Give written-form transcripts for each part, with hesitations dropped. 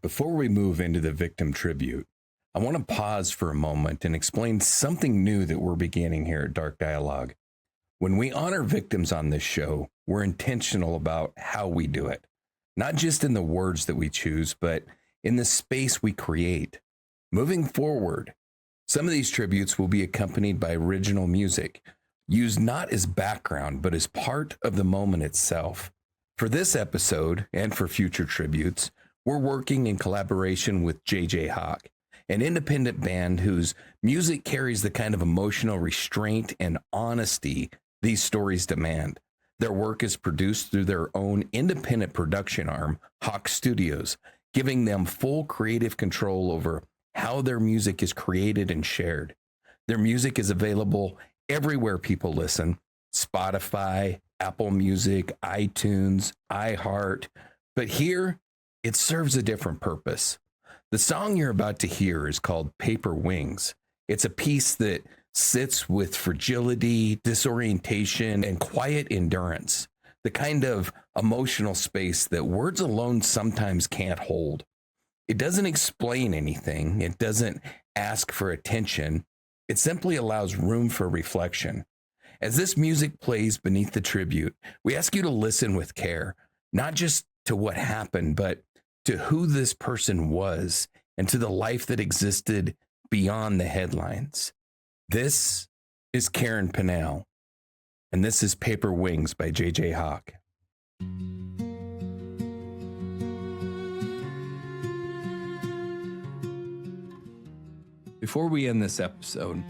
Before we move into the victim tribute, I want to pause for a moment and explain something new that we're beginning here at Dark Dialogue. When we honor victims on this show, we're intentional about how we do it, not just in the words that we choose, but in the space we create. Moving forward, some of these tributes will be accompanied by original music, used not as background, but as part of the moment itself. For this episode, and for future tributes, we're working in collaboration with JJ Hawk, an independent band whose music carries the kind of emotional restraint and honesty these stories demand. Their work is produced through their own independent production arm, Hawk Studios, giving them full creative control over how their music is created and shared. Their music is available everywhere people listen: Spotify, Apple Music, iTunes, iHeart. But here, it serves a different purpose. The song you're about to hear is called Paper Wings. It's a piece that sits with fragility, disorientation, and quiet endurance, the kind of emotional space that words alone sometimes can't hold. It doesn't explain anything. It doesn't ask for attention. It simply allows room for reflection. As this music plays beneath the tribute, we ask you to listen with care, not just to what happened, but to who this person was and to the life that existed beyond the headlines. This is Karen Pannell, and this is Paper Wings by JJ Hawk. Before we end this episode,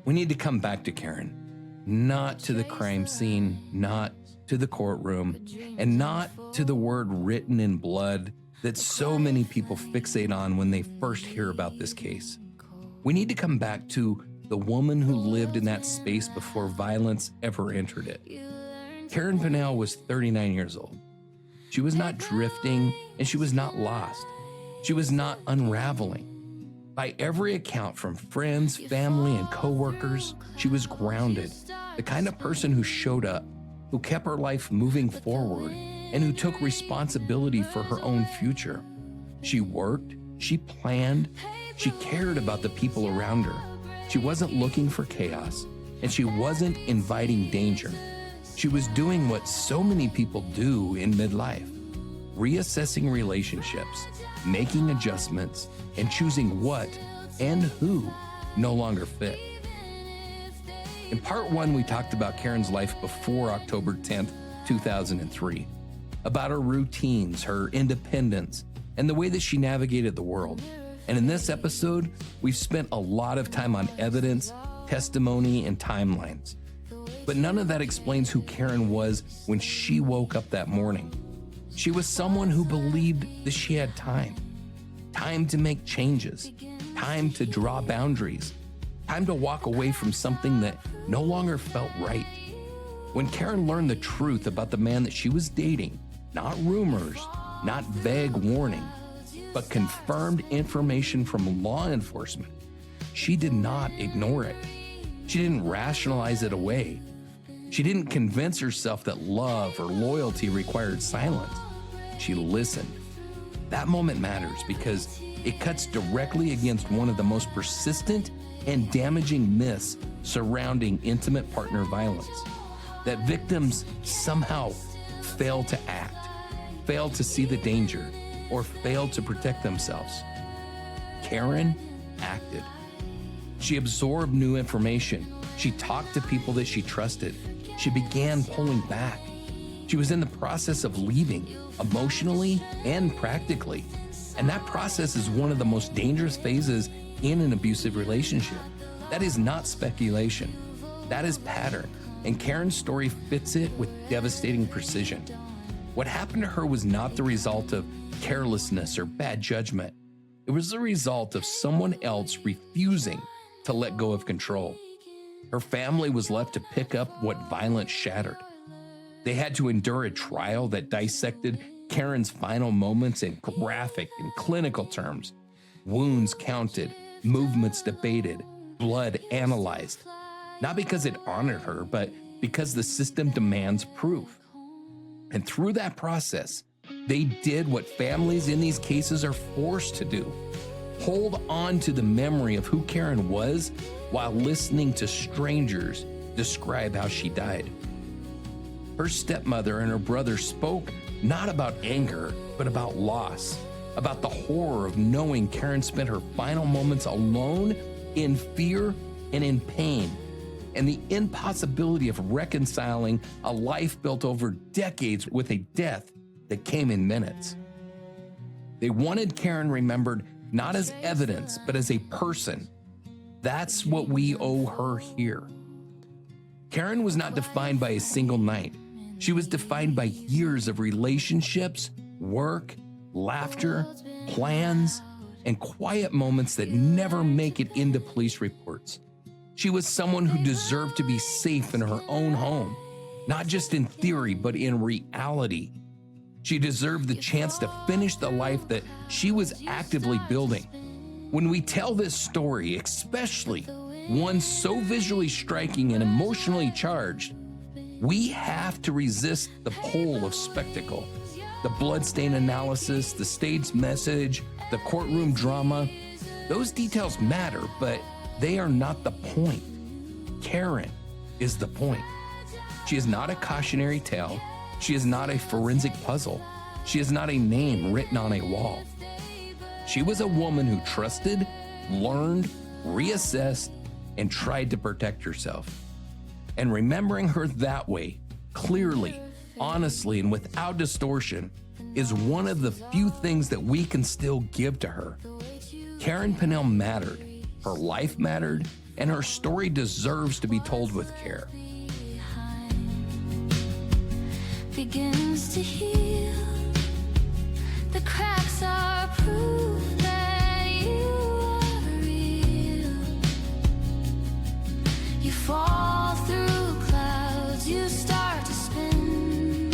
we need to come back to Karen. Not to the crime scene, not to the courtroom, and not to the word written in blood that so many people fixate on when they first hear about this case. We need to come back to the woman who lived in that space before violence ever entered it. Karen Pannell was 39 years old. She was not drifting, and she was not lost. She was not unraveling. By every account from friends, family, and coworkers, she was grounded, the kind of person who showed up, who kept her life moving forward, and who took responsibility for her own future. She worked, she planned, she cared about the people around her. She wasn't looking for chaos, and she wasn't inviting danger. She was doing what so many people do in midlife: reassessing relationships, making adjustments, and choosing what and who no longer fit. In part one, we talked about Karen's life before October 10th, 2003, about her routines, her independence, and the way that she navigated the world. And in this episode, we've spent a lot of time on evidence, testimony, and timelines. But none of that explains who Karen was when she woke up that morning. She was someone who believed that she had time to make changes, time to draw boundaries, time to walk away from something that no longer felt right. When Karen learned the truth about the man that she was dating, not rumors, not vague warning, but confirmed information from law enforcement, she did not ignore it. She didn't rationalize it away. She didn't convince herself that love or loyalty required silence. She listened. That moment matters because it cuts directly against one of the most persistent and damaging myths surrounding intimate partner violence: that victims somehow fail to act, fail to see the danger, or fail to protect themselves. Karen acted. She absorbed new information. She talked to people that she trusted. She began pulling back. She was in the process of leaving, emotionally and practically. And that process is one of the most dangerous phases in an abusive relationship. That is not speculation. That is pattern. And Karen's story fits it with devastating precision. What happened to her was not the result of carelessness or bad judgment. It was the result of someone else refusing to let go of control. Her family was left to pick up what violence shattered. They had to endure a trial that dissected Karen's final moments in graphic and clinical terms. Wounds counted, movements debated, blood analyzed. Not because it honored her, but because the system demands proof. And through that process, They did what families in these cases are forced to do: hold on to the memory of who Karen was while listening to strangers describe how she died. Her stepmother and her brother spoke not about anger, but about loss, about the horror of knowing Karen spent her final moments alone, in fear and in pain, and the impossibility of reconciling a life built over decades with a death that came in minutes. They wanted Karen remembered not as evidence, but as a person. That's what we owe her here. Karen was not defined by a single night. She was defined by years of relationships, work, laughter, plans, and quiet moments that never make it into police reports. She was someone who deserved to be safe in her own home, not just in theory, but in reality. She deserved the chance to finish the life that she was actively building. When we tell this story, especially one so visually striking and emotionally charged, we have to resist the pull of spectacle. The bloodstain analysis, the stage message, the courtroom drama, those details matter, but they are not the point. Karen is the point. She is not a cautionary tale. She is not a forensic puzzle. She is not a name written on a wall. She was a woman who trusted, learned, reassessed, and tried to protect herself. And remembering her that way, clearly, honestly, and without distortion, is one of the few things that we can still give to her. Karen Pannell mattered, her life mattered, and her story deserves to be told with care. Begins to heal. The cracks are proof that you are real. You fall through clouds, you start to spin,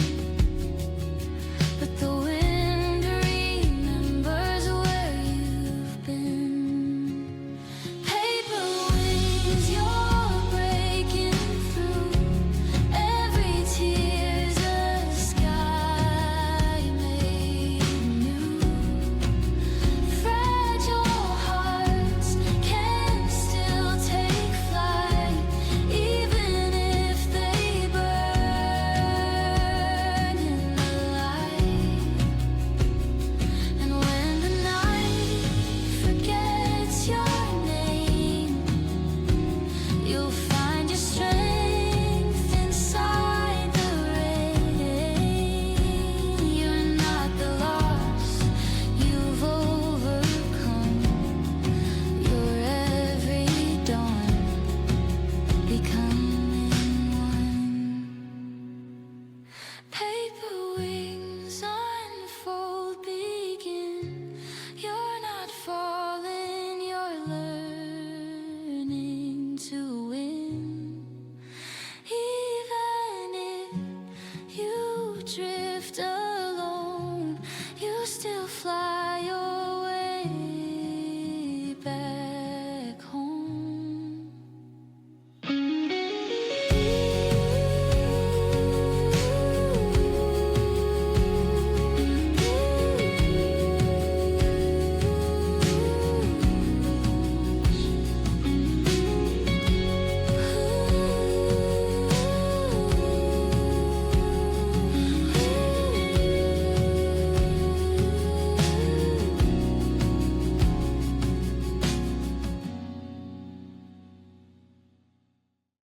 but the wind remembers where you've been. Paper wings, you're breaking through. Every tear's a sky made new. Fragile hearts can still take flight, even if they burn in the light. And when the night forgets your name, you'll find your strength inside the rain. You're not the loss you've overcome. Your every dawn becoming one. Paper wings unfold, begin. You're not falling, you're learning to win. Even if you drift alone, you still fly your